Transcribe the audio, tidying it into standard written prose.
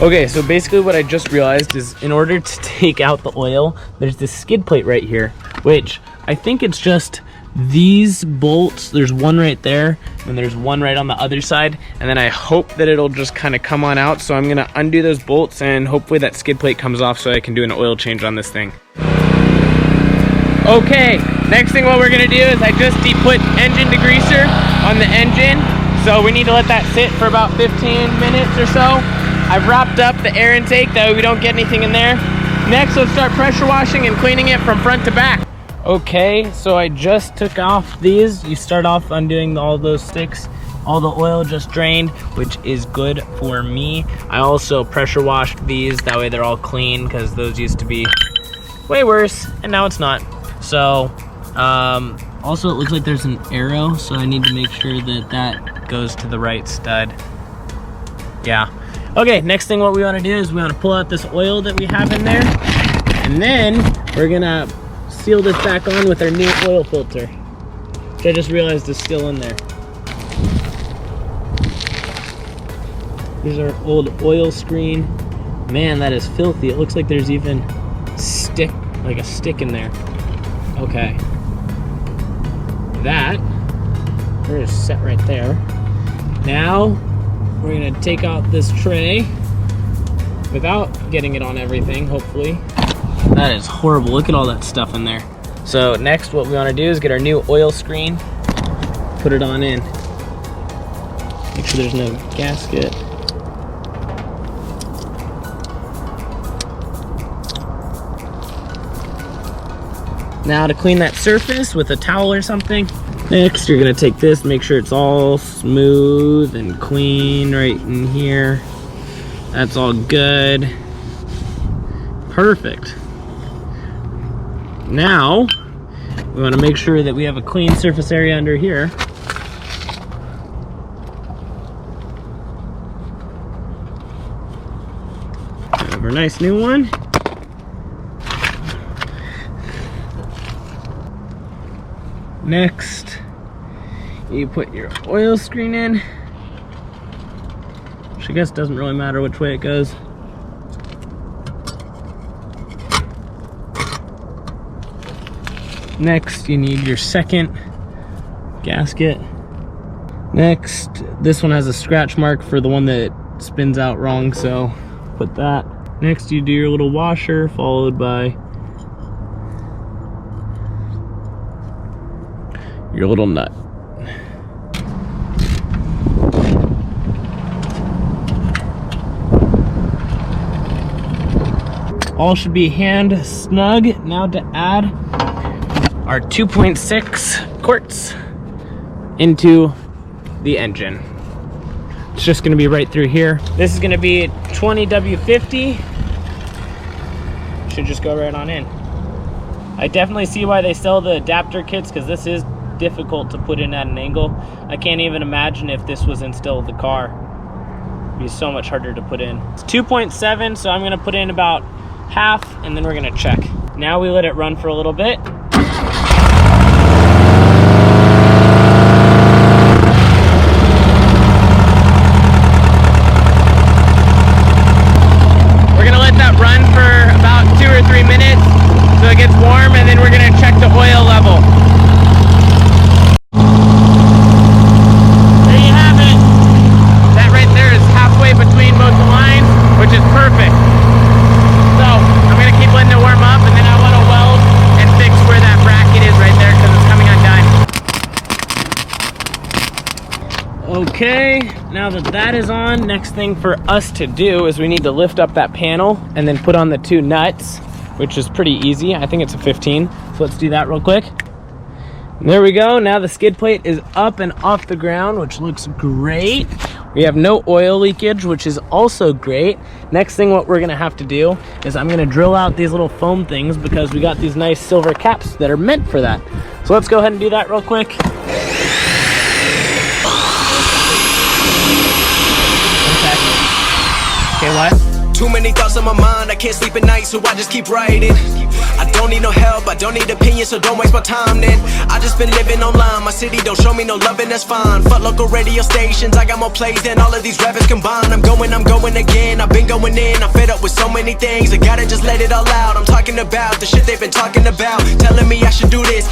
Okay, so basically what I just realized is in order to take out the oil, there's this skid plate right here, which I think it's just these bolts. There's one right there, and there's one right on the other side, and then I hope that it'll just kind of come on out. So I'm gonna undo those bolts, and hopefully that skid plate comes off so I can do an oil change on this thing. Okay, next thing what we're gonna do is I just put engine degreaser on the engine. So we need to let that sit for about 15 minutes or so. I've wrapped up the air intake, that way we don't get anything in there. Next, let's start pressure washing and cleaning it from front to back. Okay, so I just took off these. You start off undoing all those sticks. All the oil just drained, which is good for me. I also pressure washed these, that way they're all clean, because those used to be way worse, and now it's not. So, also it looks like there's an arrow, so I need to make sure that that goes to the right stud. Yeah. Okay, next thing what we want to do is we want to pull out this oil that we have in there, and then we're gonna seal this back on with our new oil filter, which I just realized is still in there. Here's our old oil screen. Man, that is filthy. It looks like there's even a stick in there. Okay. That, we're just set right there. Now, we're gonna take out this tray without getting it on everything, hopefully. That is horrible. Look at all that stuff in there. So next, what we want to do is get our new oil screen, put it on in. Make sure there's no gasket. Now to clean that surface with a towel or something. Next, you're gonna take this, make sure it's all smooth and clean right in here. That's all good. Perfect. Now, we wanna make sure that we have a clean surface area under here. Have our nice new one. Next, you put your oil screen in, which I guess doesn't really matter which way it goes. Next, you need your second gasket. Next, this one has a scratch mark for the one that spins out wrong, so put that. Next, you do your little washer, followed by your little nut. All should be hand snug. Now to add our 2.6 quarts into the engine. It's just gonna be right through here. This is gonna be 20W50. Should just go right on in. I definitely see why they sell the adapter kits, because this is difficult to put in at an angle. I can't even imagine if this was in still the car. It'd be so much harder to put in. It's 2.7, so I'm gonna put in about half, and then we're gonna check. Now we let it run for a little bit. We're gonna let that run for about 2 or 3 minutes so it gets warm, and then we're gonna check the oil level. Between both the lines, which is perfect. So I'm gonna keep letting it warm up, and then I want to weld and fix where that bracket is right there, because it's coming undone. Okay, now that that is on, next thing for us to do is we need to lift up that panel and then put on the 2 nuts, which is pretty easy. I think it's a 15, so let's do that real quick. And there we go. Now the skid plate is up and off the ground, which looks great. We have no oil leakage, which is also great. Next thing what we're gonna have to do is I'm gonna drill out these little foam things, because we got these nice silver caps that are meant for that. So let's go ahead and do that real quick. Okay, what? Too many thoughts on my mind, I can't sleep at night, so I just keep writing. I don't need no help, I don't need opinions, so don't waste my time then. I just been living online, my city don't show me no love and that's fine. Fuck local radio stations, I got more plays than all of these rappers combined. I'm going again, I've been going in, I'm fed up with so many things. I gotta just let it all out, I'm talking about the shit they've been talking about, telling me I should do this.